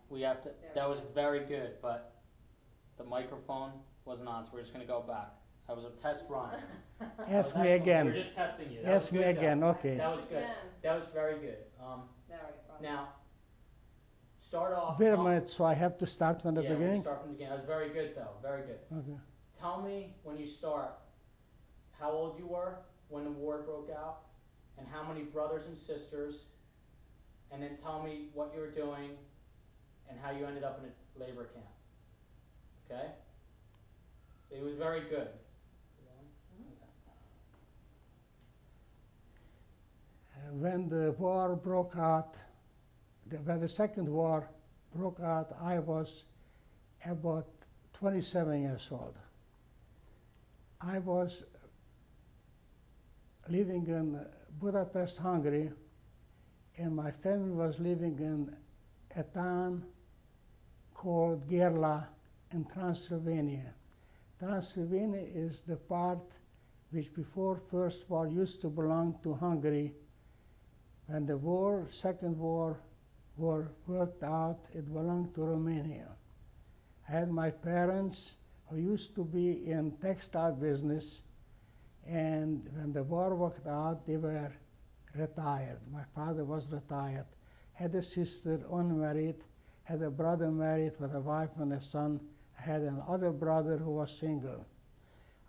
we have to, that was very good, but the microphone wasn't on, so we're just gonna go back. That was a test run. Ask me We're again. just testing you. That was Ask me good, though. again, okay. That was good. That was very good. Now, start off. Wait a minute, so I have to start from the yeah, beginning? Start from the beginning. That was very good, though. Very good. Okay. Tell me, when you start, how old you were when the war broke out, and how many brothers and sisters, and then tell me what you were doing and how you ended up in a labor camp. Okay? It was very good. When the war broke out, when the second war broke out, I was about 27 years old. I was living in Budapest, Hungary, and my family was living in a town called Gerla in Transylvania. Transylvania is the part which before First War used to belong to Hungary. When the war, Second War, were worked out, it belonged to Romania. I had my parents who used to be in textile business, and when the war worked out, they were retired. My father was retired, had a sister unmarried, had a brother married with a wife and a son. I had another brother who was single.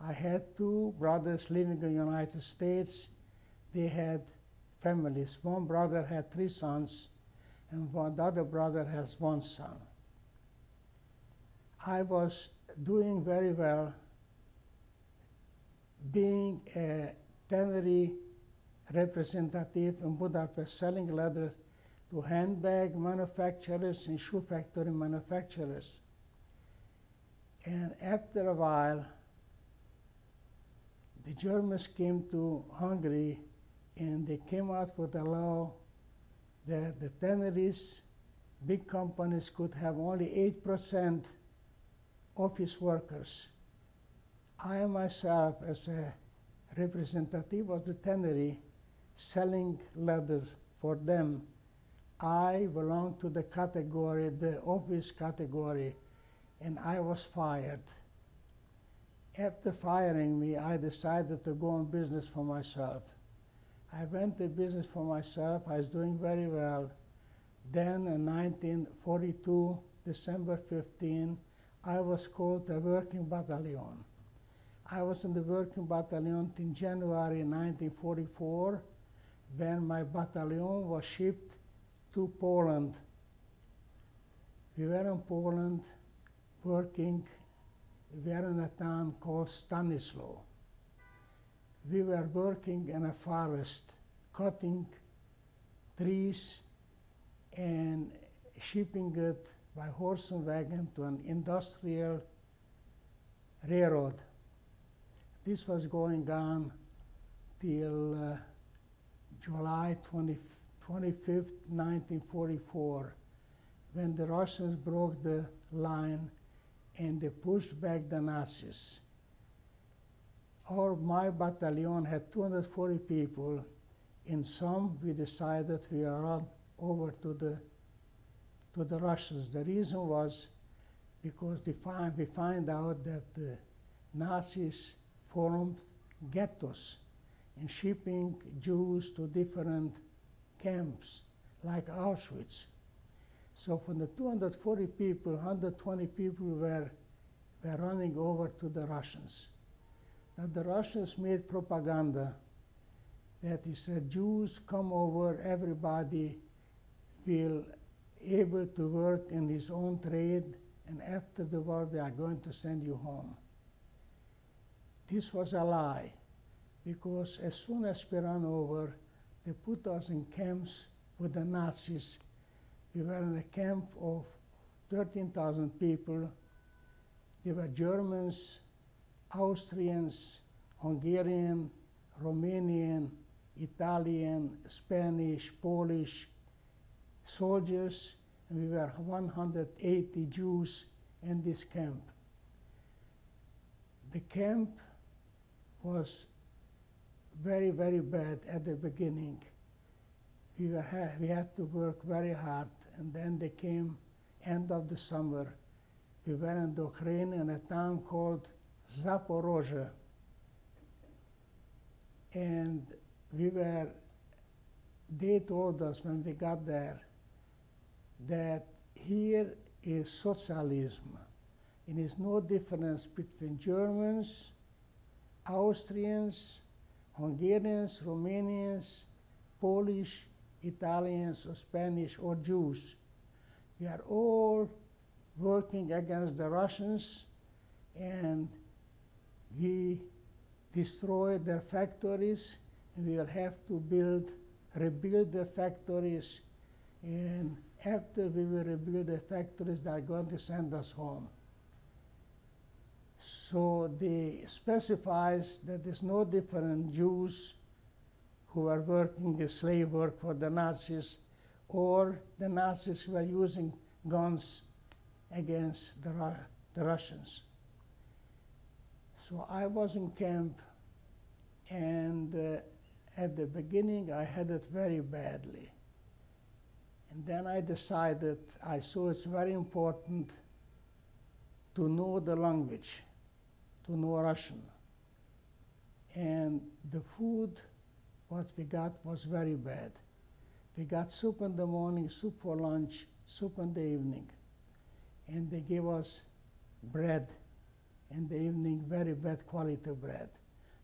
I had two brothers living in the United States. They had families. One brother had 3 sons, and the other brother has 1 son. I was doing very well, being a tannery representative in Budapest, selling leather to handbag manufacturers and shoe factory manufacturers. And after a while, the Germans came to Hungary, and they came out with a law that the tanneries, big companies, could have only 8% office workers. I myself, as a representative of the tannery, selling leather for them, I belonged to the category, the office category, and I was fired. After firing me, I decided to go on business for myself. I went to business for myself. I was doing very well. Then in 1942, December 15, I was called to a working battalion. I was in the working battalion in January 1944, when my battalion was shipped to Poland. We were in Poland working. We were in a town called Stanislaw. We were working in a forest, cutting trees and shipping it by horse and wagon to an industrial railroad. This was going on till July 25th, 1944, when the Russians broke the line and they pushed back the Nazis. My battalion had 240 people. In some, we decided we are run over to the Russians. The reason was because we find out that the Nazis formed ghettos and shipping Jews to different camps, like Auschwitz. So from the 240 people, 120 people were running over to the Russians. Now the Russians made propaganda that he said, Jews come over, everybody will able to work in his own trade, and after the war we are going to send you home. This was a lie, because as soon as we ran over, they put us in camps with the Nazis. We were in a camp of 13,000 people. They were Germans, Austrians, Hungarian, Romanian, Italian, Spanish, Polish soldiers, and we were 180 Jews in this camp. The camp was very, very bad at the beginning. We had to work very hard, and then they came end of the summer, we were in the Ukraine in a town called Zaporozhye. And they told us when we got there that here is socialism. It is no difference between Germans, Austrians, Hungarians, Romanians, Polish, Italians, or Spanish, or Jews. We are all working against the Russians, and we destroy their factories, and we will have to rebuild the factories, and after we will rebuild the factories, they are going to send us home. So they specifies that there's no different Jews who are working as slave work for the Nazis, or the Nazis who are using guns against the Russians. So I was in camp, and at the beginning I had it very badly. And then I decided, I saw it's very important to know the language, to know Russian. And the food, what we got was very bad. We got soup in the morning, soup for lunch, soup in the evening. And they gave us bread in the evening, very bad quality bread.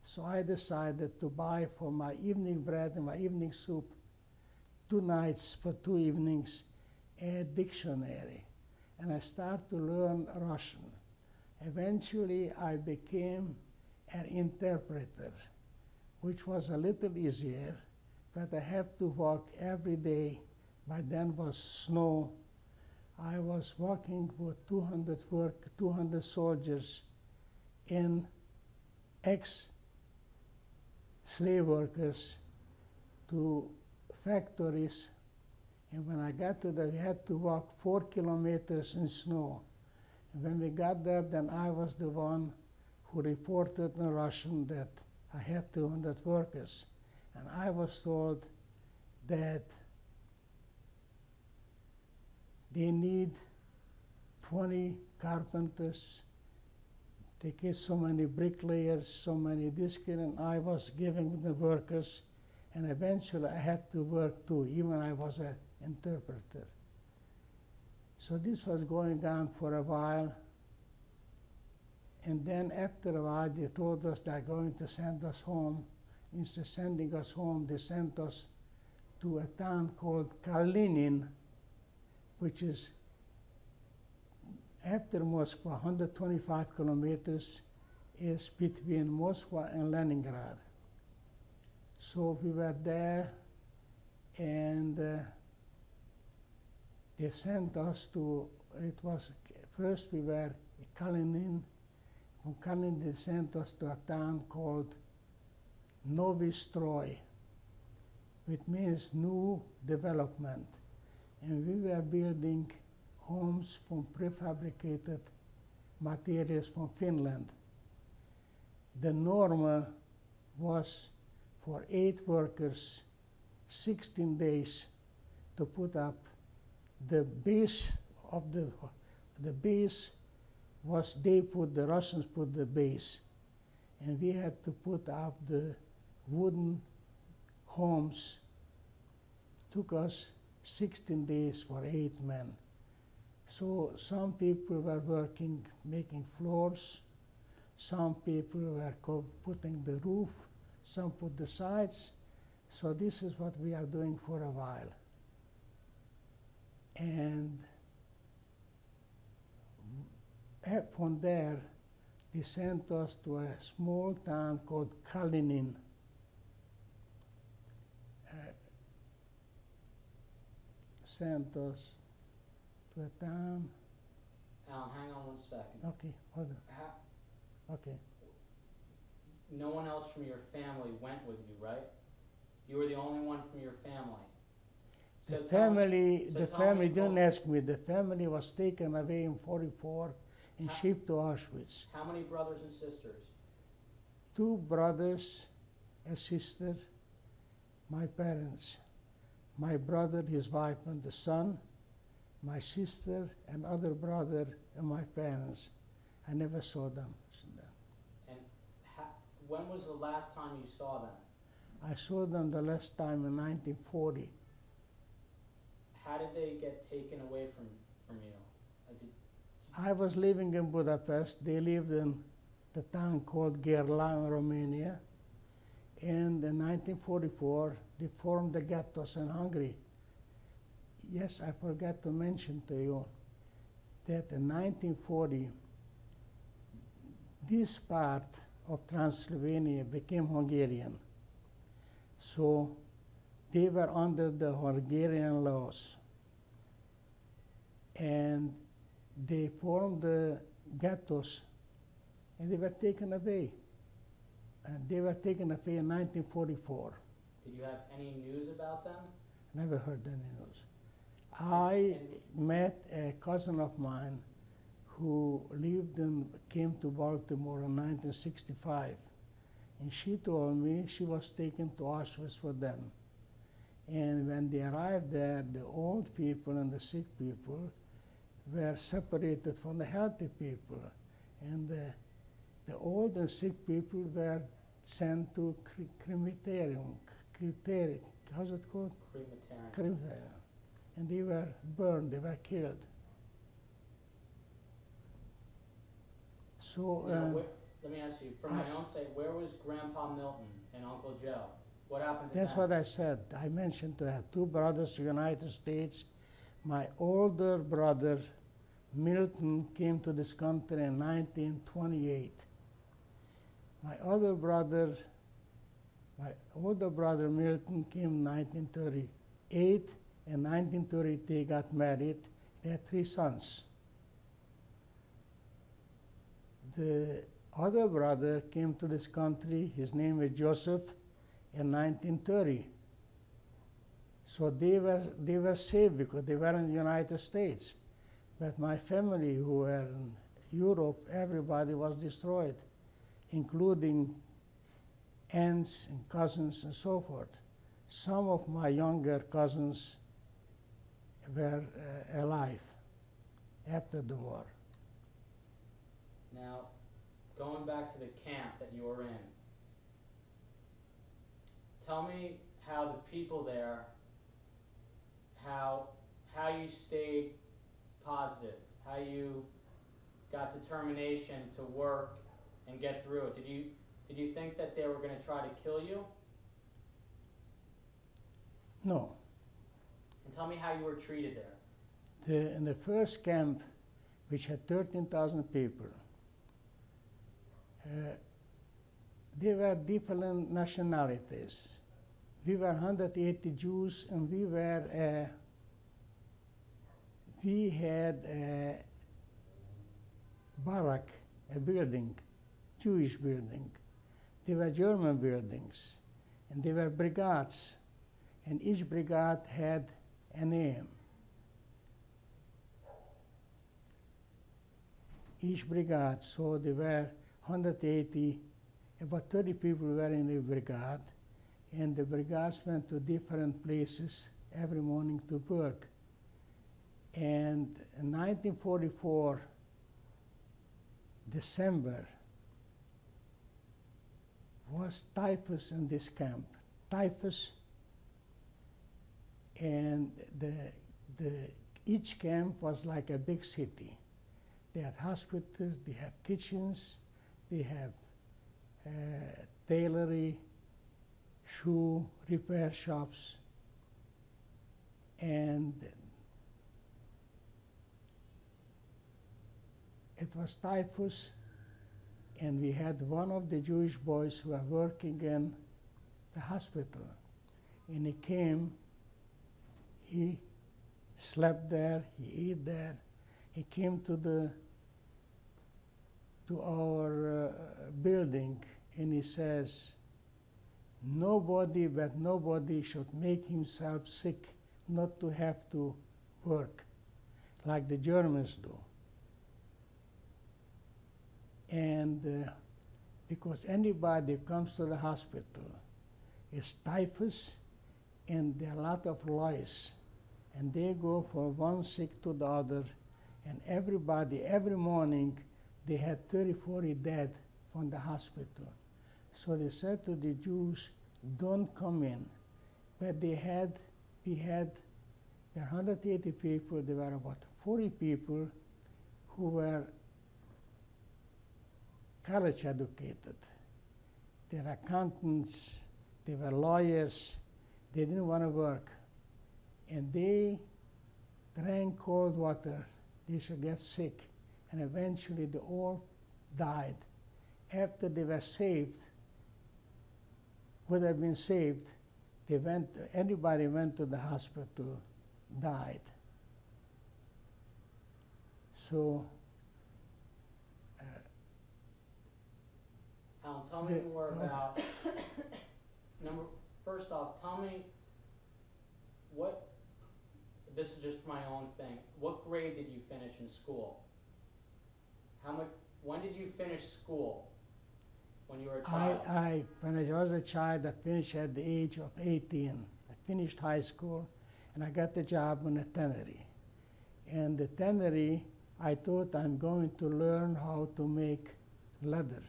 So I decided to buy for my evening bread and my evening soup 2 nights for 2 evenings a dictionary. And I started to learn Russian. Eventually I became an interpreter, which was a little easier, but I have to walk every day. By then was snow. I was walking with 200 soldiers in ex-slave workers to factories. And when I got to there, we had to walk 4 kilometers in snow. And when we got there, then I was the one who reported in Russian that I have 200 workers. And I was told that they need 20 carpenters, they get so many bricklayers, so many this kid, and I was giving the workers, and eventually I had to work too, even I was an interpreter. So this was going on for a while, and then after a while they told us they're going to send us home. Instead of sending us home, they sent us to a town called Kalinin, which is after Moscow, 125 kilometers is between Moscow and Leningrad. So we were there, and they sent us to, first we were in Kalinin. From Kalinin they sent us to a town called Novi Stroy, which means new development. And we were building homes from prefabricated materials from Finland. The norm was for 8 workers, 16 days to put up the base of the base was the Russians put the base, and we had to put up the wooden homes. Took us 16 days for 8 men. So some people were working, making floors, some people were putting the roof, some put the sides. So this is what we are doing for a while. And from there, they sent us to a small town called Kalinin. Sent us to a town. Alan, hang on 1 second. Okay, hold on. Okay. No one else from your family went with you, right? You were the only one from your family. The So family didn't ask me. The family was taken away in 1944 and shipped to Auschwitz. How many brothers and sisters? 2 brothers, a sister, my parents. My brother, his wife, and the son, my sister and other brother and my parents. I never saw them. And when was the last time you saw them? I saw them the last time in 1940. How did they get taken away from you? I was living in Budapest. They lived in the town called Gerla in Romania. And in 1944, they formed the ghettos in Hungary. Yes, I forgot to mention to you that in 1940, this part of Transylvania became Hungarian. So they were under the Hungarian laws. And they formed the ghettos, and they were taken away. And they were taken away in 1944. Did you have any news about them? Never heard any news. I met a cousin of mine who came to Baltimore in 1965. And she told me she was taken to Auschwitz with them. And when they arrived there, the old people and the sick people were separated from the healthy people. And the old and sick people were sent to crematorium. How's it called? Crematorium. And they were burned, they were killed. So let me ask you, for my own sake, where was Grandpa Milton and Uncle Joe? What happened to them? That's what I said. I mentioned to have two brothers in the United States. My older brother, Milton, came to this country in 1928. My older brother, Milton, came in 1938. In 1930, they got married. They had 3 sons. The other brother came to this country. His name is Joseph in 1930. So they were saved because they were in the United States. But my family, who were in Europe, everybody was destroyed, including aunts and cousins and so forth. Some of my younger cousins were alive after the war. Now, going back to the camp that you were in, tell me how the people there, how you stayed positive, how you got determination to work and get through it. Did you think that they were going to try to kill you? No. And tell me how you were treated there. In the first camp, which had 13,000 people, there were different nationalities. We were 180 Jews, and we had a barrack, a building, Jewish building. There were German buildings, and there were brigades, and each brigade had a name. Each brigade, so there were 180, about 30 people were in the brigade, and the brigades went to different places every morning to work. And in 1944, December, was typhus in this camp. Typhus, and each camp was like a big city. They had hospitals, they have kitchens, they have tailoring, shoe repair shops, and it was typhus, and we had one of the Jewish boys who were working in the hospital, and he came, he slept there, he ate there, he came to our building, and he says, nobody should make himself sick not to have to work like the Germans do. And because anybody who comes to the hospital is typhus, and there are a lot of lice and they go from one sick to the other, and everybody, every morning, they had 30, 40 dead from the hospital. So they said to the Jews, don't come in. But we had 180 people, there were about 40 people who were college educated. They were accountants, they were lawyers, they didn't want to work. And they drank cold water, they should get sick, and eventually they all died. After they were saved, would have been saved, anybody went to the hospital, died. So, Alan, tell me more about, first off, tell me this is just my own thing, what grade did you finish in school? When did you finish school? When you were a child? I was a child, I finished at the age of 18. I finished high school, and I got a job in a tannery. And the tannery, I thought I'm going to learn how to make leather.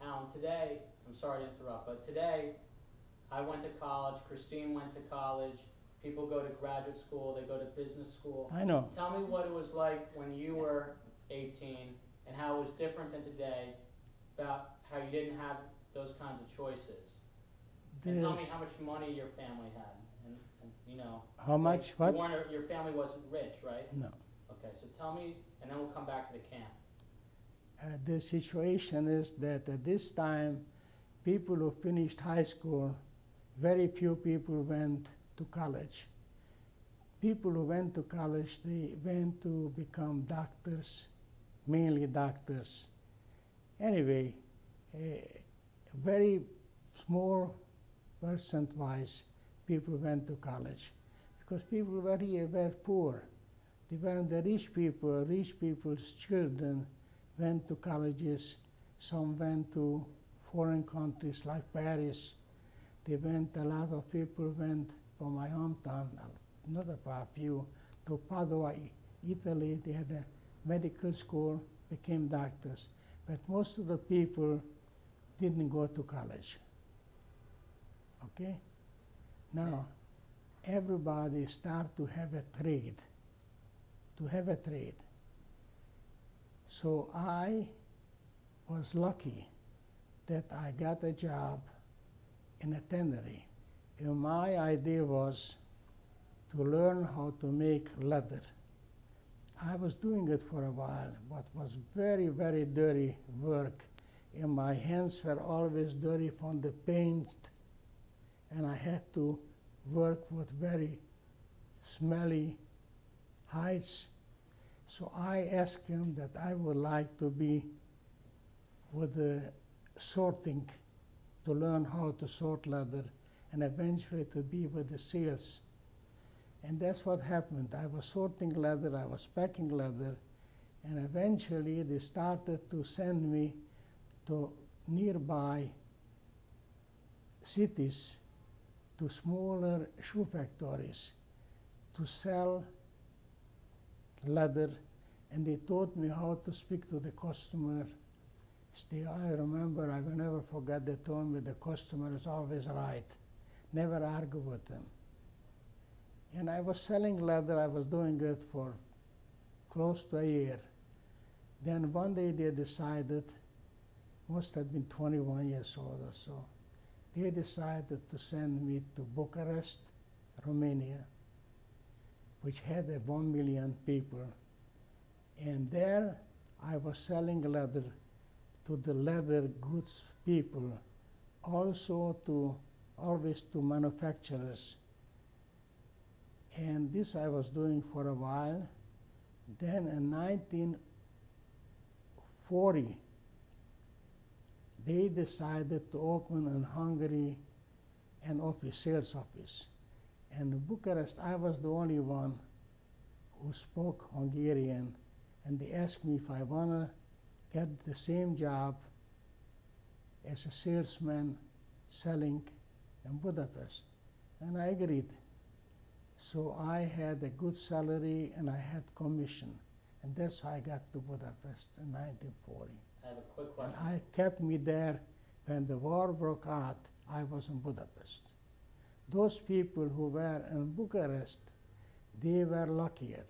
Alan, today, I'm sorry to interrupt, but today, I went to college, Christine went to college, people go to graduate school, they go to business school. I know. Tell me what it was like when you were 18 and how it was different than today, about how you didn't have those kinds of choices. And tell me how much money your family had, and you know. How much, what? Your family wasn't rich, right? No. Okay, so tell me, and then we'll come back to the camp. The situation is that at this time, people who finished high school, very few people went to college. People who went to college, they went to become doctors, mainly doctors. Anyway, a very small percent-wise, people went to college because people were poor. They weren't the rich people. Rich people's children went to colleges. Some went to foreign countries like Paris. A lot of people went from my hometown, not a few, to Padua, Italy. They had a medical school, became doctors. But most of the people didn't go to college. Okay? Now, everybody start to have a trade, So I was lucky that I got a job in a tannery. And my idea was to learn how to make leather. I was doing it for a while, but was very, very dirty work. And my hands were always dirty from the paint, and I had to work with very smelly hides. So I asked him that I would like to be with the sorting, to learn how to sort leather, and eventually to be with the sales. And that's what happened. I was sorting leather, I was packing leather, and eventually they started to send me to nearby cities, to smaller shoe factories, to sell leather, and they taught me how to speak to the customer. I remember, I will never forget, they told me the customer is always right. Never argue with them. And I was selling leather, I was doing it for close to a year. Then one day they decided, must have been 21 years old or so, they decided to send me to Bucharest, Romania, which had 1 million people. And there I was selling leather to the leather goods people, also always to manufacturers. And this I was doing for a while. Then in 1940, they decided to open in Hungary an office, sales office. And in Bucharest, I was the only one who spoke Hungarian, and they asked me if I want to get the same job as a salesman selling in Budapest. And I agreed. So I had a good salary and I had commission. And that's how I got to Budapest in 1940. I have a quick question. And I kept me there. When the war broke out, I was in Budapest. Those people who were in Bucharest, they were luckier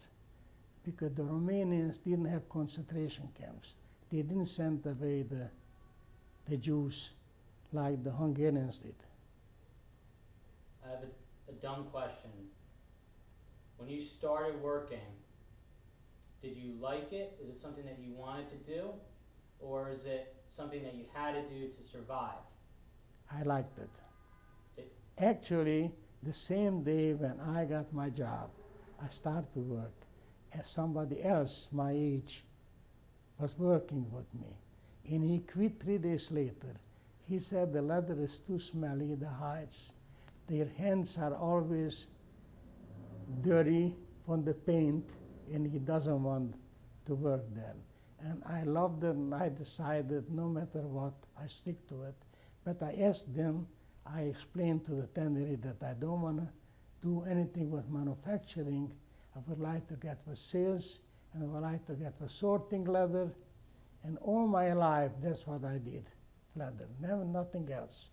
because the Romanians didn't have concentration camps. They didn't send away the Jews like the Hungarians did. I have a dumb question. When you started working, did you like it? Is it something that you wanted to do? Or is it something that you had to do to survive? I liked it. Actually, the same day when I got my job, I started to work, and somebody else my age was working with me. And he quit 3 days later. He said the leather is too smelly, the hides. Their hands are always dirty from the paint, and he doesn't want to work there. And I loved it, and I decided no matter what, I stick to it. But I asked them, I explained to the tannery that I don't want to do anything with manufacturing. I would like to get with sales, and I would like to get with sorting leather. And all my life, that's what I did, leather, never nothing else.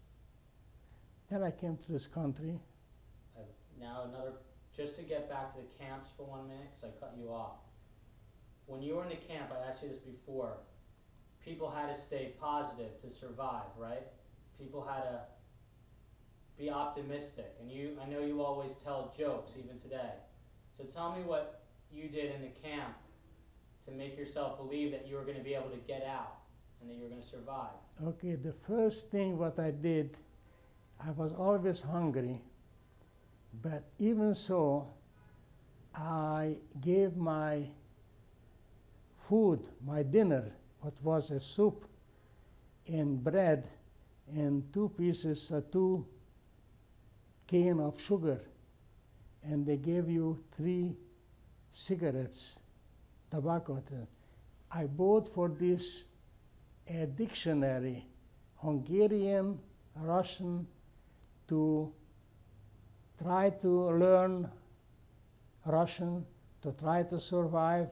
Then I came to this country. Now just to get back to the camps for 1 minute, because I cut you off. When you were in the camp, I asked you this before, people had to stay positive to survive, right? People had to be optimistic, and I know you always tell jokes, even today. So tell me what you did in the camp to make yourself believe that you were going to be able to get out and that you were going to survive. Okay, the first thing what I did, I was always hungry, but even so, I gave my food, my dinner, what was a soup and bread and 2 pieces, 2 cans of sugar, and they gave you 3 cigarettes, tobacco. I bought for this a dictionary, Hungarian, Russian, to try to learn Russian, to try to survive.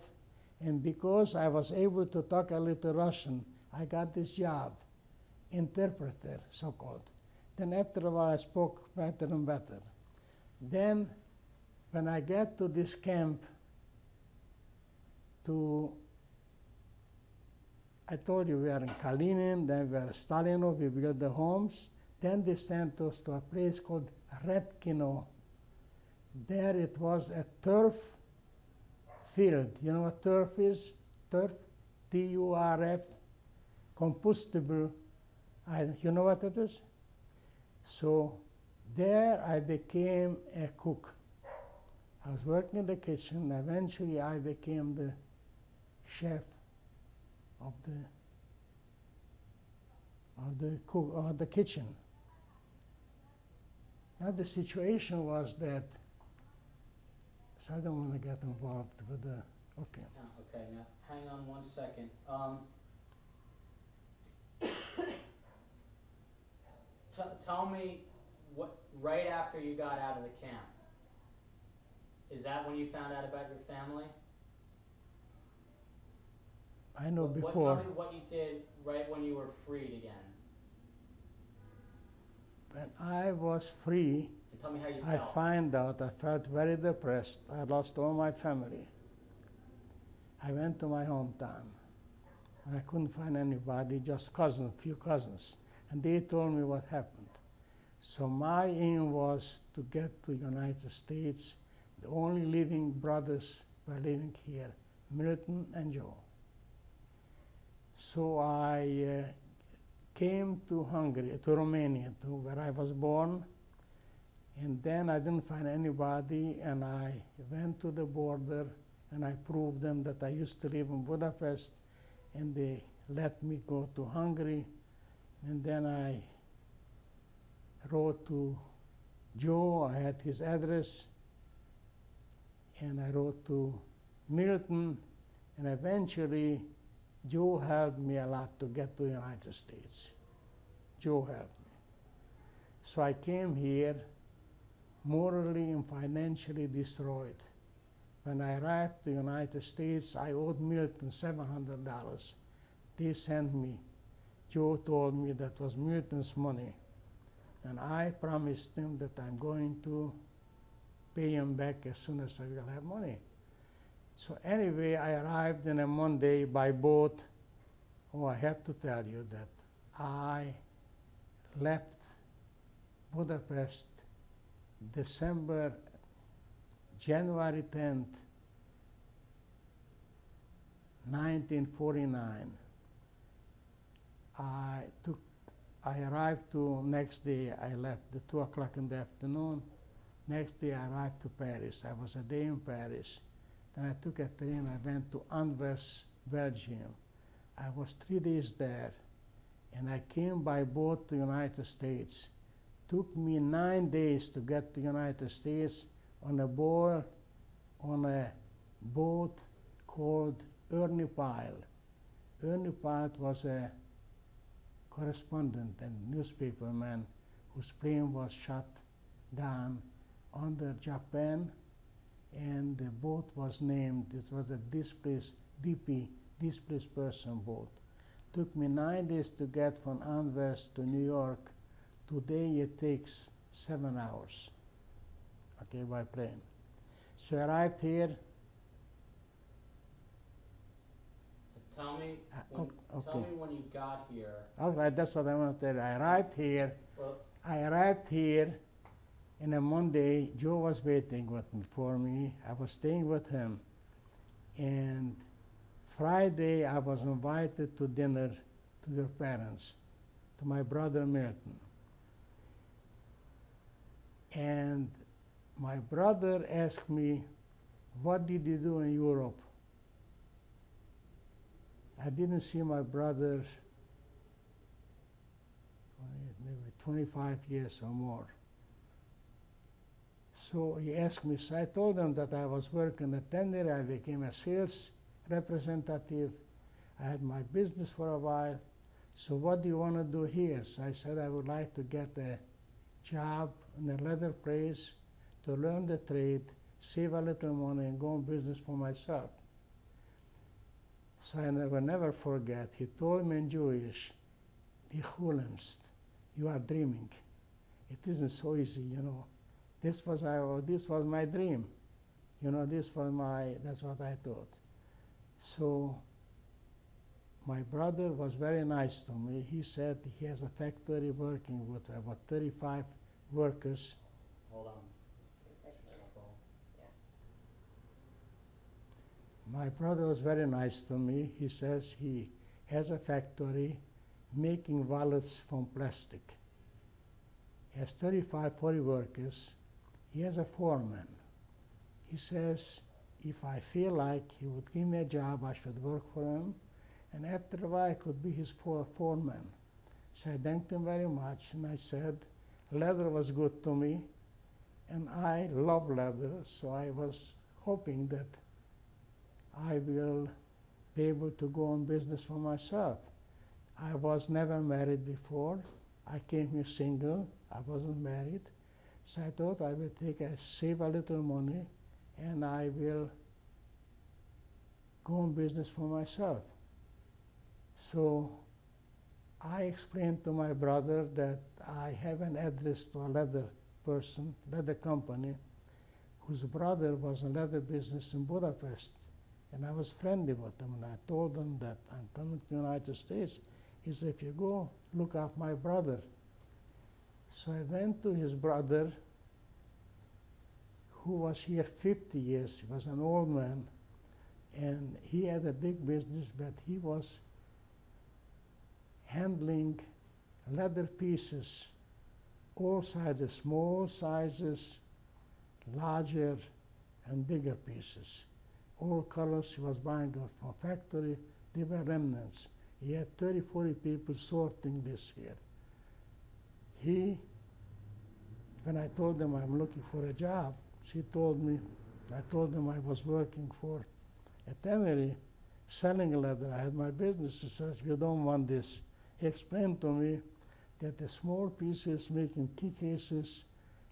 And because I was able to talk a little Russian, I got this job, interpreter, so-called. Then after a while, I spoke better and better. Then, when I get to this camp, I told you we are in Kalinin, then we are in Stalinov, we built the homes. Then they sent us to a place called Redkino. There it was a turf field. You know what turf is? Turf, T-U-R-F, compostable. You know what it is? So there I became a cook. I was working in the kitchen. Eventually I became the chef of the kitchen. Now the situation was that, so I don't want to get involved with the, okay. Okay, now hang on 1 second. Tell me what, right after you got out of the camp, is that when you found out about your family? I know before. Tell me what you did right when you were freed again. When I was free, And tell me how you I felt. find out I felt very depressed. I lost all my family. I went to my hometown, and I couldn't find anybody, just cousins, few cousins. And they told me what happened. So my aim was to get to United States. The only living brothers were living here, Milton and Joe. So I came to Hungary, to Romania, to where I was born. And then I didn't find anybody, and I went to the border, and I proved them that I used to live in Budapest, and they let me go to Hungary. And then I wrote to Joe, I had his address, and I wrote to Milton, and eventually Joe helped me a lot to get to the United States. Joe helped me. So I came here, morally and financially destroyed. When I arrived to the United States, I owed Milton $700. They sent me. Joe told me that was Milton's money. And I promised him that I'm going to pay him back as soon as I will have money. So anyway, I arrived on a Monday by boat. Oh, I have to tell you that I left Budapest January 10th, 1949. I arrived to, next day I left at 2 o'clock in the afternoon. Next day I arrived to Paris. I was a day in Paris. Then I took a train, I went to Anvers, Belgium. I was 3 days there, and I came by boat to United States. Took me 9 days to get to United States on a boat called Ernie Pyle. Ernie Pyle was a correspondent and newspaperman whose plane was shot down under Japan, and the boat was named, it was a displaced DP, displaced person boat. Took me 9 days to get from Anvers to New York. Today it takes 7 hours, okay, by plane. So I arrived here. Tell me when you got here. All right, that's what I want to tell you. I arrived here. Well, I arrived here, and on Monday, Joe was waiting for me. I was staying with him. And Friday, I was invited to dinner to your parents, to my brother Milton. And my brother asked me, what did you do in Europe? I didn't see my brother maybe 25 years or more. So he asked me, so I told him that I was working at Tender. I became a sales representative. I had my business for a while. So what do you want to do here? So I said I would like to get a job in a leather place to learn the trade, save a little money, and go in business for myself. So I will never forget, he told me in Jewish, "Die Chulemst, you are dreaming. It isn't so easy, you know. This was my dream. You know, that's what I thought." So my brother was very nice to me. He said he has a factory working with about 35 workers. Hold on. My brother was very nice to me. He says he has a factory making wallets from plastic. He has 35, 40 workers. He has a foreman. He says if I feel like he would give me a job, I should work for him, and after a while I could be his foreman. So I thanked him very much, and I said leather was good to me, and I love leather, so I was hoping that I will be able to go on business for myself. I was never married before. I came here single. I wasn't married. So I thought I will save a little money, and I will go on business for myself. So I explained to my brother that I have an address to a leather company, whose brother was in leather business in Budapest. And I was friendly with him, and I told him that I'm coming to the United States. He said, if you go, look up my brother. So I went to his brother, who was here 50 years. He was an old man, and he had a big business, but he was handling leather pieces, all sizes, small sizes, larger and bigger pieces. All colors he was buying from factory. They were remnants. He had 30, 40 people sorting this here. When I told them I'm looking for a job, I told them I was working for a tannery selling leather. I had my business. He says, you don't want this. He explained to me that the small pieces making key cases,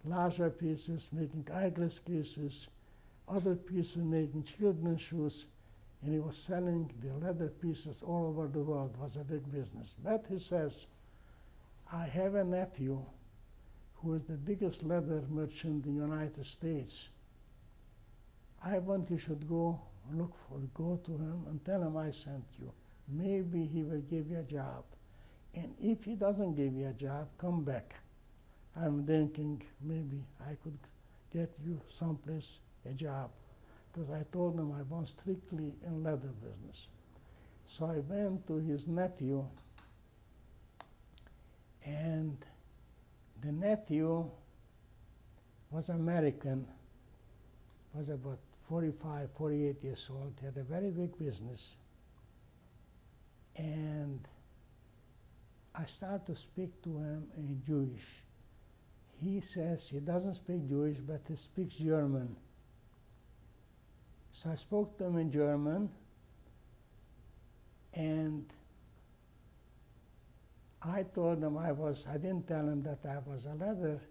larger pieces making eyeglass cases, other pieces making children's shoes, and he was selling the leather pieces all over the world. It was a big business. But he says, I have a nephew who is the biggest leather merchant in the United States. I want you should go to him and tell him I sent you. Maybe he will give you a job. And if he doesn't give you a job, come back. I'm thinking maybe I could get you someplace a job, because I told him I want strictly in leather business. So I went to his nephew, and the nephew was American, was about 45, 48 years old, had a very big business. And I started to speak to him in Jewish. He says he doesn't speak Jewish, but he speaks German. So I spoke to him in German, and I told him I didn't tell him that I was a leather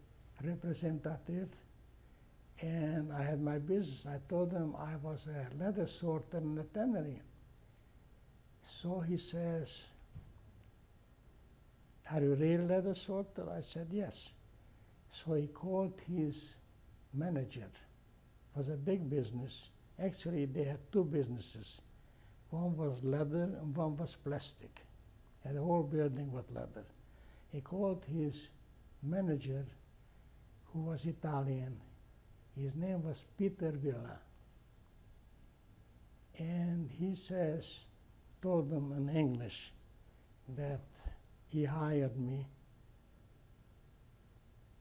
representative, and I had my business. I told him I was a leather sorter in the tannery. So he says, are you a real leather sorter? I said, yes. So he called his manager. It was a big business. Actually, they had two businesses. One was leather and one was plastic. Had a whole building with leather. He called his manager, who was Italian. His name was Peter Villa. And he says, told them in English that he hired me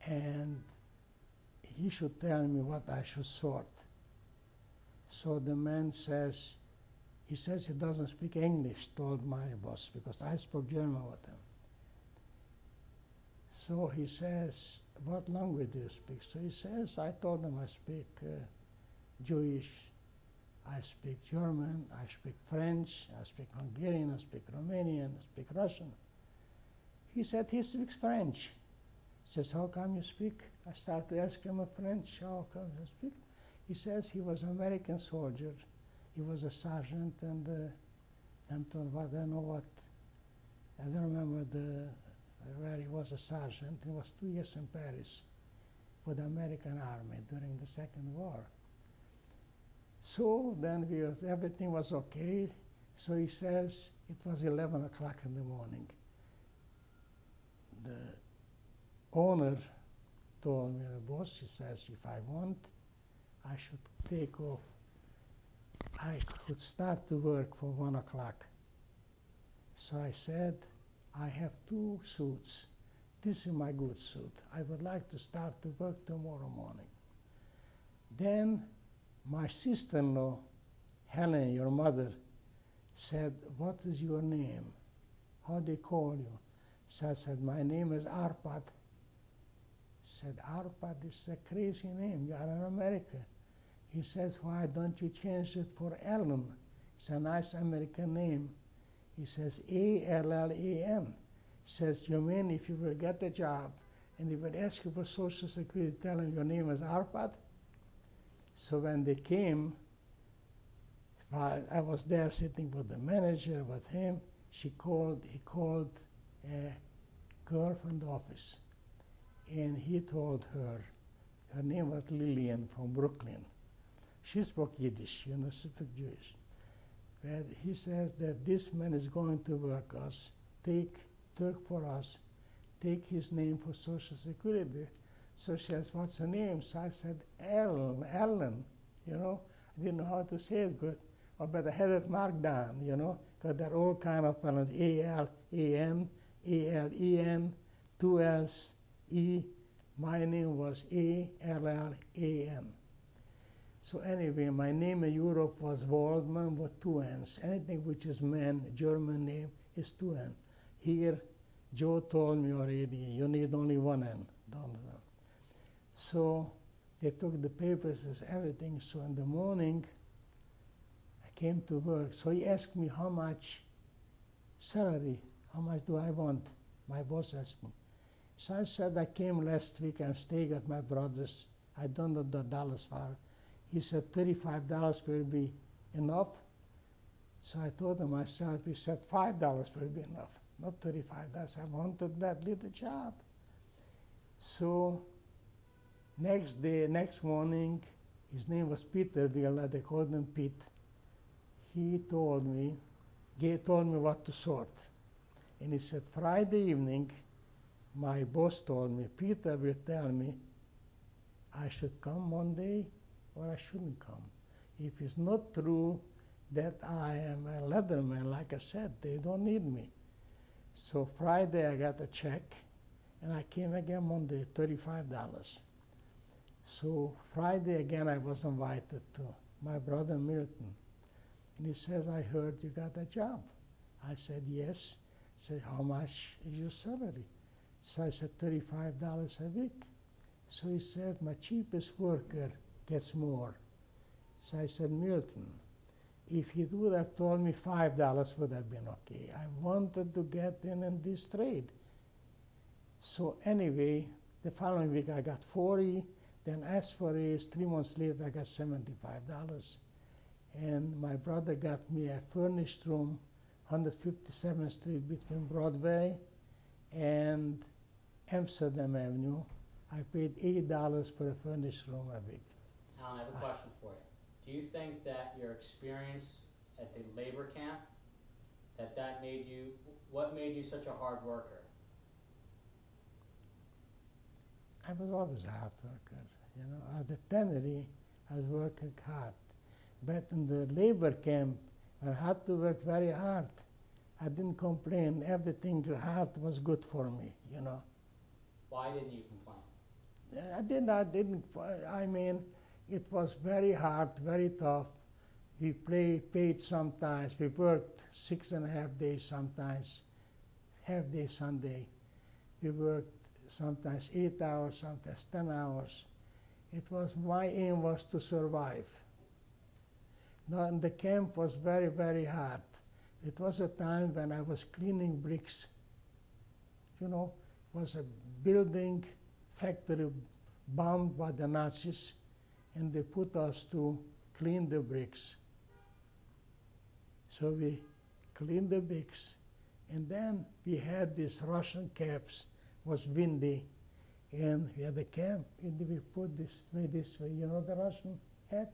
and he should tell me what I should sort. So the man says, he says he doesn't speak English, told my boss, because I spoke German with him. So he says, what language do you speak? So he says, I told him I speak Jewish, I speak German, I speak French, I speak Hungarian, I speak Romanian, I speak Russian. He said he speaks French. He says, how come you speak? I started to ask him in French, how come you speak? He says he was an American soldier. He was a sergeant, and I don't remember where he was a sergeant. He was 2 years in Paris for the American Army during the Second War. So then everything was okay. So he says it was 11 o'clock in the morning. The owner told me, the boss, he says, if I want, I should take off. I could start to work for 1 o'clock. So I said, I have 2 suits. This is my good suit. I would like to start to work tomorrow morning. Then my sister-in-law, Helen, your mother, said, what is your name? How do they call you? So I said, my name is Arpad. Said, Arpad is a crazy name. You are in America. He says, why don't you change it for Allen? It's a nice American name. He says, A-L-L-A-M. Says, you mean if you will get a job and they will ask you for Social Security, tell them your name is Arpad? So when they came, while I was there sitting with the manager, with him, he called a girl from the office. And he told her name was Lillian from Brooklyn. She spoke Yiddish, she spoke Jewish. But he says that this man is going to work us, take for us, take his name for Social Security. So she says, what's her name? So I said, Ellen, I didn't know how to say it good. But I had it marked down, because they're all kind of spellings, A-L-A-M, A-L-E-N, 2 L's, E. My name was A-L-L-A-M. So anyway, my name in Europe was Waldman with 2 N's. Anything which is man, German name, is 2 N. Here, Joe told me already, you need only 1 N. So they took the papers, everything. So in the morning, I came to work. So he asked me how much salary, how much do I want? My boss asked me. So I said, I came last week, I'm staying at my brother's. I don't know the dollars for. He said, $35 will be enough. So I told him myself, he said, $5 will be enough, not $35. I wanted that little job. So next day, next morning, his name was Peter Villa, they called him Pete. He told me what to sort. And he said, Friday evening, my boss told me, Peter will tell me I should come Monday or I shouldn't come. If it's not true that I am a leatherman, like I said, they don't need me. So Friday I got a check, and I came again Monday, $35. So Friday again I was invited to my brother Milton. And he says, I heard you got a job. I said, yes. He said, how much is your salary? So I said, $35 a week. So he said, my cheapest worker gets more. So I said, Milton, if he would have told me $5 would have been okay. I wanted to get in this trade. So anyway, the following week I got 40, then asked for a raise. 3 months later I got $75. And my brother got me a furnished room, 157th Street between Broadway and Amsterdam Avenue. I paid $8 for a furnished room a week. Alan, I have a question for you. Do you think that your experience at the labor camp, what made you such a hard worker? I was always a hard worker. You know, at the tannery, I was working hard. But in the labor camp, I had to work very hard. I didn't complain. Everything hard was good for me, you know. Why didn't you complain? I didn't. I mean, it was very hard, very tough. We paid sometimes. We worked 6.5 days sometimes, half day Sunday. We worked sometimes 8 hours, sometimes 10 hours. My aim was to survive. Now, the camp was very, very hard. It was a time when I was cleaning bricks. You know, it was a building factory bombed by the Nazis, and they put us to clean the bricks. So we cleaned the bricks, and then we had these Russian camps. It was windy, and we had a camp, and we put this way, you know the Russian hat?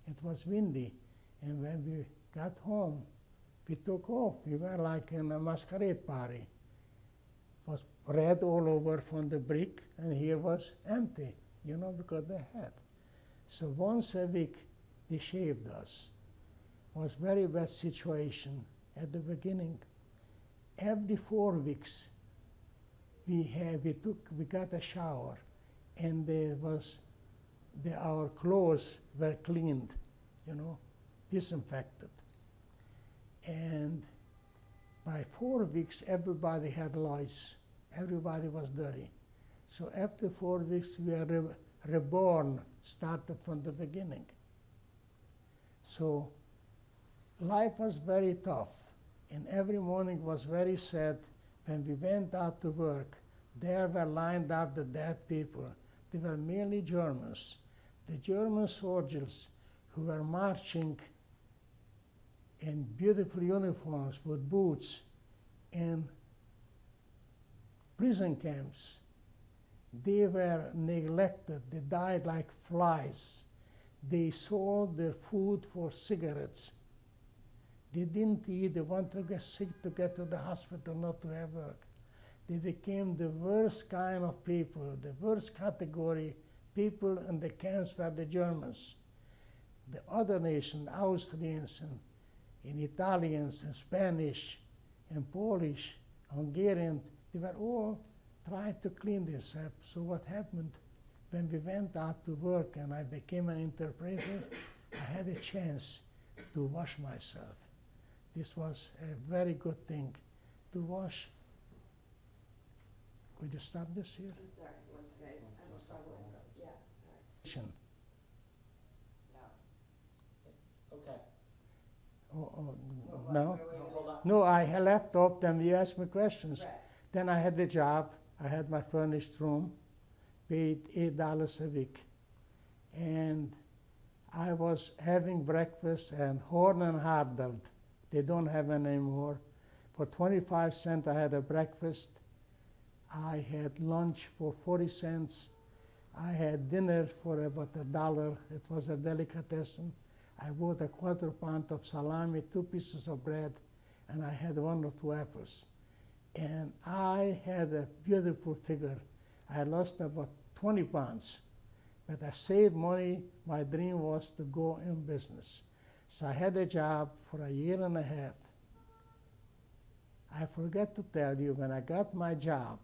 It was windy, and when we got home, we took off. We were like in a masquerade party. It was red all over from the brick, and here was empty, you know, because they had. So once a week, they shaved us. It was a very bad situation at the beginning. Every 4 weeks, we got a shower, and our clothes were cleaned, you know, disinfected. And by 4 weeks, everybody had lice. Everybody was dirty. So after 4 weeks, we are reborn, started from the beginning. So life was very tough, and every morning was very sad. When we went out to work, there were lined up the dead people. They were mainly Germans. The German soldiers who were marching in beautiful uniforms with boots in prison camps. They were neglected. They died like flies. They sold their food for cigarettes. They didn't eat. They wanted to get sick to get to the hospital, not to have work. They became the worst kind of people, the worst category. People in the camps were the Germans. The other nation, Austrians and Italians and Spanish and Polish, Hungarian, they were all trying to clean themselves. So what happened when we went out to work and I became an interpreter, I had a chance to wash myself. This was a very good thing to wash. Could you stop this here? I'm sorry, one second, I have a problem. Yeah, sorry. Okay. No? No, hold on. No, I left off, then you asked me questions. Right. Then I had the job, I had my furnished room, paid $8 a week. And I was having breakfast and Horn and Hardbelt. They don't have it anymore. For 25 cents, I had a breakfast. I had lunch for 40 cents. I had dinner for about $1. It was a delicatessen. I bought a quarter pound of salami, 2 pieces of bread, and I had 1 or 2 apples. And I had a beautiful figure. I lost about 20 pounds, but I saved money. My dream was to go in business. So I had a job for a year and a half. I forgot to tell you, when I got my job,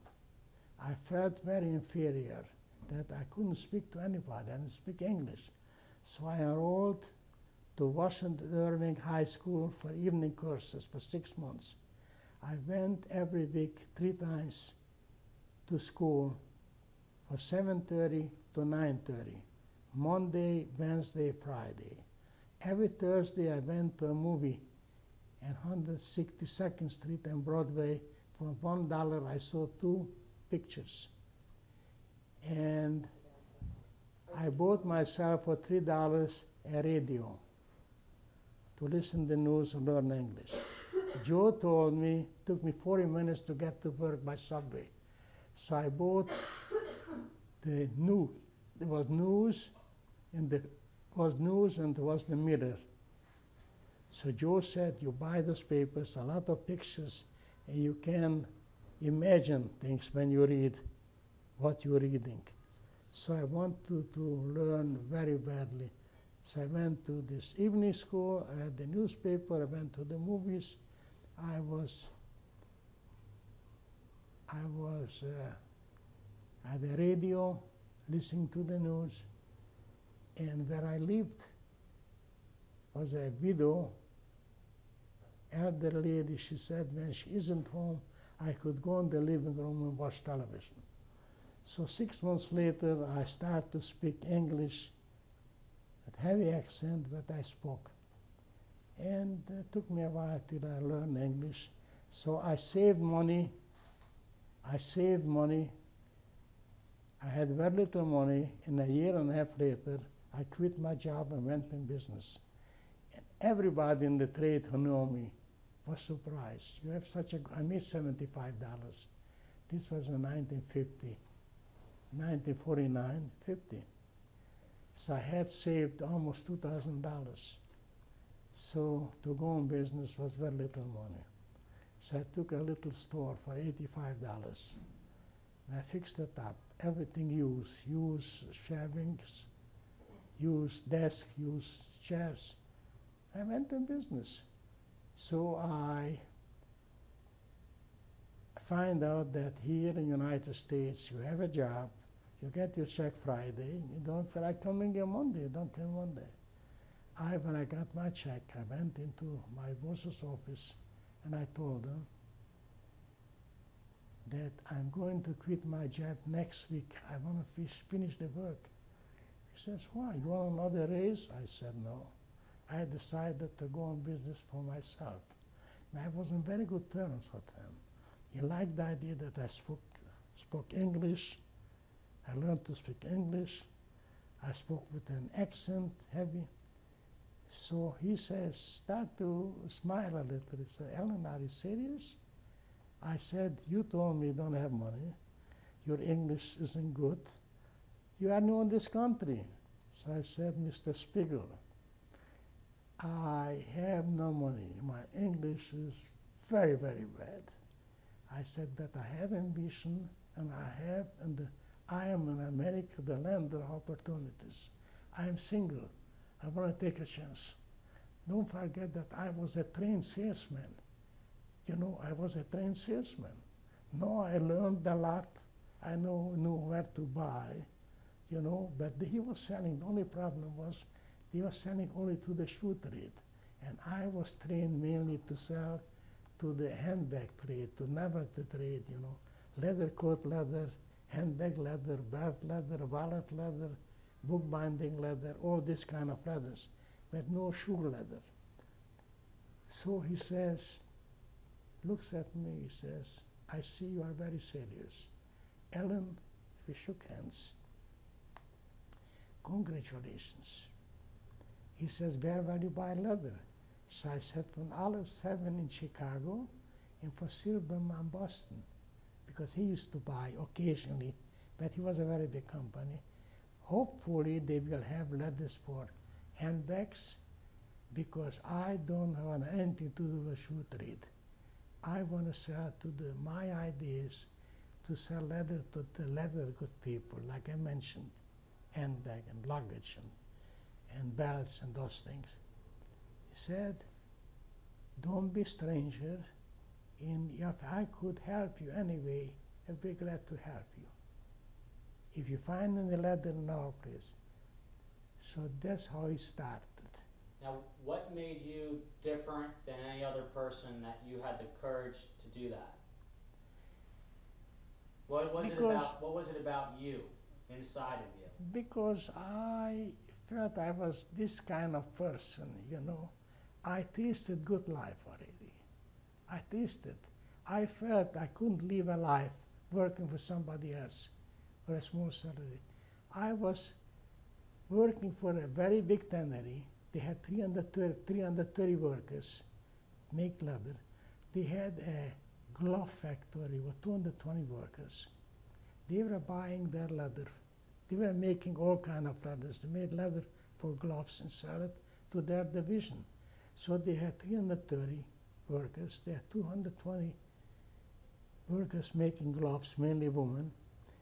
I felt very inferior, that I couldn't speak to anybody. I didn't speak English. So I enrolled to Washington Irving High School for evening courses for 6 months. I went every week 3 times to school for 7:30 to 9:30, Monday, Wednesday, Friday. Every Thursday I went to a movie at 162nd Street and Broadway. For $1 I saw 2 pictures. And I bought myself for $3 a radio to listen to the news and learn English. Joe told me, it took me 40 minutes to get to work by subway. So I bought the news. There was news, and there was the Mirror. So Joe said, you buy those papers, a lot of pictures, and you can imagine things when you read what you're reading. So I wanted to learn very badly. So I went to this evening school, I had the newspaper, I went to the movies. I had a radio, listening to the news, and where I lived was a widow, elder lady. She said when she isn't home, I could go in the living room and watch television. So 6 months later, I started to speak English with heavy accent, but I spoke. And it took me a while till I learned English. So I saved money. I had very little money, and a year and a half later, I quit my job and went in business. And everybody in the trade who knew me was surprised. You have such a, I made $75. This was in 1950, 1949, 50. So I had saved almost $2,000. So to go in business was very little money. So I took a little store for $85. I fixed it up. Everything used shelvings, used desk, used chairs. I went in business. So I find out that here in the United States, you have a job, you get your check Friday, you don't feel like coming on Monday, you don't come Monday. When I got my check, I went into my boss's office and I told him that I'm going to quit my job next week. I want to finish the work. He says, why? You want another raise? I said, no. I decided to go in business for myself. And I was on very good terms with him. He liked the idea that I spoke English. I learned to speak English. I spoke with an accent, heavy. So he says, start to smile a little. He said, Ellen, are you serious? I said, you told me you don't have money. Your English isn't good. You are new in this country. So I said, Mr. Spiegel, I have no money. My English is very, very bad. I said, but I have ambition, and I am in America, the land of opportunities. I am single. I want to take a chance. Don't forget that I was a trained salesman. You know, I was a trained salesman. No, I learned a lot. I knew where to buy, you know, but he was selling. The only problem was he was selling only to the shoe trade. And I was trained mainly to sell to the handbag trade, to novelty trade, you know, leather coat leather, handbag leather, belt leather, wallet leather, bookbinding leather, all this kind of leathers, but no shoe leather. So he says, looks at me, he says, I see you are very serious. Ellen, we shook hands. Congratulations. He says, where will you buy leather? So I said, from Olive 7 in Chicago and for Silberman in Boston, because he used to buy occasionally, but he was a very big company. Hopefully they will have leathers for handbags, because I don't want anything to do with shoe trade. I want to sell my idea is to sell leather to the leather good people, like I mentioned, handbag and luggage and belts and those things. He said, don't be stranger, and if I could help you anyway, I'd be glad to help you. If you find any leather in our place. So that's how it started. Now, what made you different than any other person that you had the courage to do that? What was it about you, inside of you? Because I felt I was this kind of person, you know. I tasted good life already. I tasted. I felt I couldn't live a life working for somebody else for a small salary. I was working for a very big tannery. They had 330 workers, make leather. They had a glove factory with 220 workers. They were buying their leather. They were making all kind of leathers. They made leather for gloves and sell it to their division. So they had 330 workers. They had 220 workers making gloves, mainly women.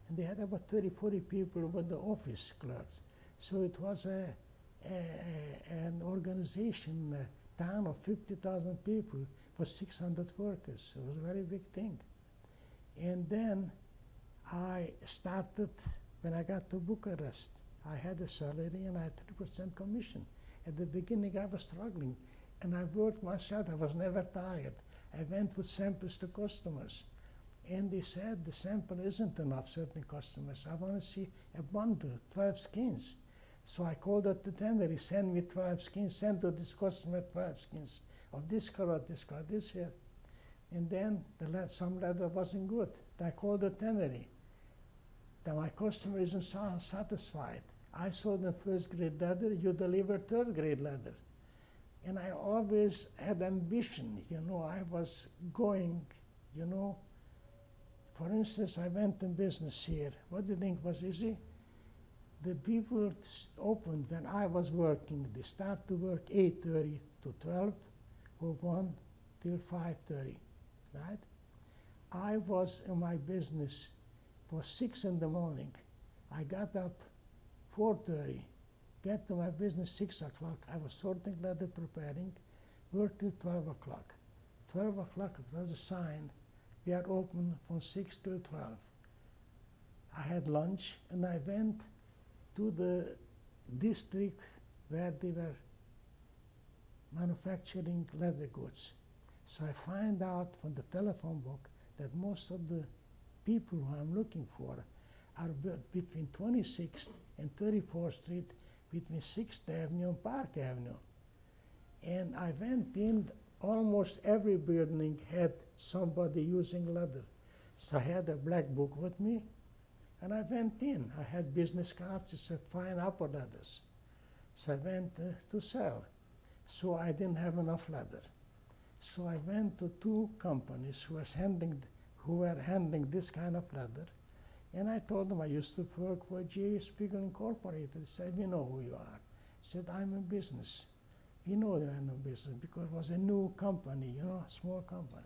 And they had about 30, 40 people with the office clerks. So it was an organization, a town of 50,000 people for 600 workers. It was a very big thing. And then I started, when I got to Bucharest, I had a salary and I had 3% commission. At the beginning I was struggling and I worked myself. I was never tired. I went with samples to customers. And they said the sample isn't enough, certain customers. I want to see a bundle, 12 skins. So I called up the tannery, send me 12 skins, send to this customer 12 skins of this color, this here. And then some leather wasn't good. I called the tannery. Then my customer isn't satisfied. I sold them first grade leather, you deliver third grade leather. And I always had ambition, you know, I was going, you know. For instance, I went in business here. What do you think was easy? The people opened when I was working. They start to work 8:30 to 12, or 1 till 5:30, right? I was in my business for 6 in the morning. I got up 4:30, get to my business 6 o'clock. I was sorting leather, preparing, work till 12 o'clock. 12 o'clock was a sign. We are open from 6 till 12. I had lunch and I went to the district where they were manufacturing leather goods. So I find out from the telephone book that most of the people who I'm looking for are between 26th and 34th Street, between 6th Avenue and Park Avenue. And I went in, almost every building had somebody using leather. So I had a black book with me, and I went in. I had business cards that said fine upper leathers. So I went to sell. So I didn't have enough leather. So I went to 2 companies who were handling this kind of leather, and I told them I used to work for J. Spiegel Incorporated. They said, we know who you are. I said, I'm in business. We know you're in business because it was a new company, you know, a small company.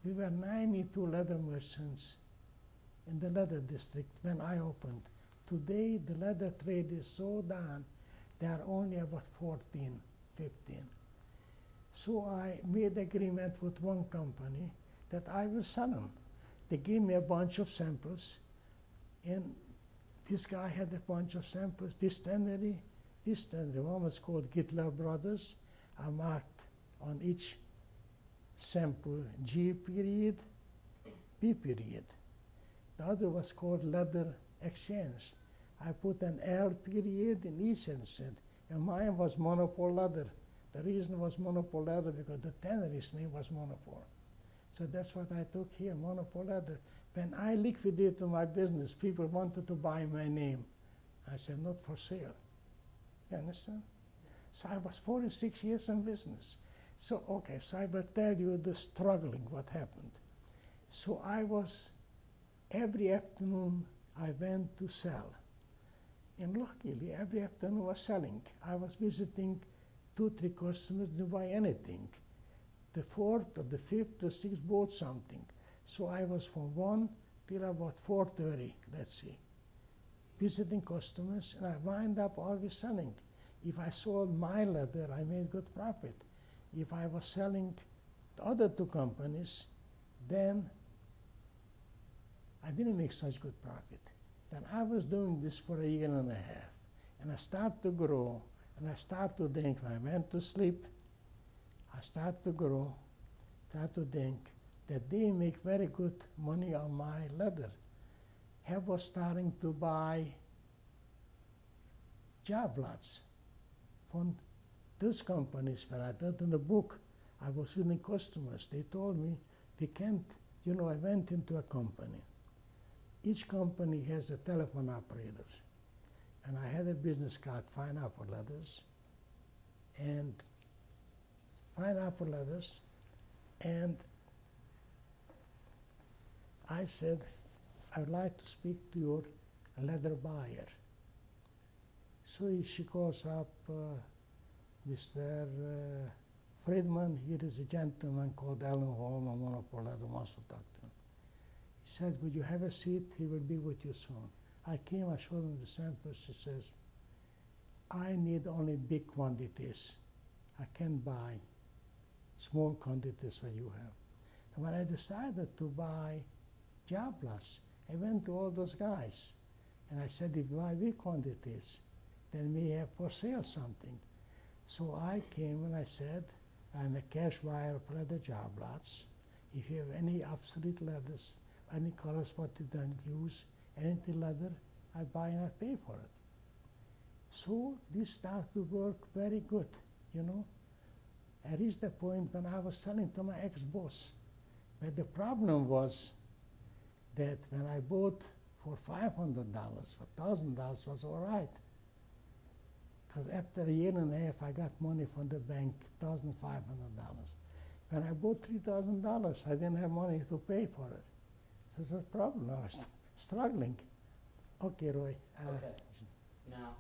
We were 92 leather merchants in the leather district when I opened. Today, the leather trade is so down, there are only about 14, 15. So I made agreement with one company that I will sell them. They gave me a bunch of samples, and this guy had a bunch of samples. This tannery, one was called Gittler Brothers. I marked on each sample G period, P period. The other was called Leather Exchange. I put an L period in each instead, and mine was Monopole Leather. The reason was Monopole Leather because the tannery's name was Monopole. So that's what I took here, monopole leather. When I liquidated my business, people wanted to buy my name. I said, not for sale. You understand? So I was 46 years in business. So, okay, so I will tell you the struggling, what happened. So I was, every afternoon I went to sell. And luckily, every afternoon I was selling. I was visiting 2-3 customers to buy anything. The 4th or the 5th or 6th bought something. So I was from 1 till about 4:30, let's see, visiting customers, and I wind up always selling. If I sold my leather, I made good profit. If I was selling the other 2 companies, then I didn't make such good profit. Then I was doing this for a year and a half, and I started to grow, and I started to think, when I went to sleep, I started to grow, started to think that they make very good money on my leather. I was starting to buy job lots from those companies. When I did in the book, I was using customers. They told me, we can't, you know, I went into a company. Each company has a telephone operator. And I had a business called Fine Apple Leathers. And Fine Apple Leathers. And I said, I would like to speak to your leather buyer. So she calls up Mr. Friedman. Here is a gentleman called Alan Holm, a monopole leather, wants to talk to him. He said, would you have a seat? He will be with you soon. I came, I showed him the samples. He says, I need only big quantities. I can't buy small quantities that you have. And when I decided to buy job lots, I went to all those guys. And I said, if you buy big quantities, then we have for sale something. So I came and I said, I'm a cash buyer of leather job lots. If you have any obsolete leathers, any colors what you don't use, anything leather, I buy and I pay for it. So this started to work very good, you know. I reached the point when I was selling to my ex-boss. But the problem was that when I bought for $500, for $1,000 was all right. Because after a year and a half, I got money from the bank, $1,500. When I bought $3,000, I didn't have money to pay for it. So it's a problem. I was struggling. Okay, Roy. Okay. Now,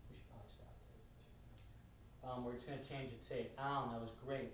we should probably stop too. We're just going to change the tape. Alan, that was great.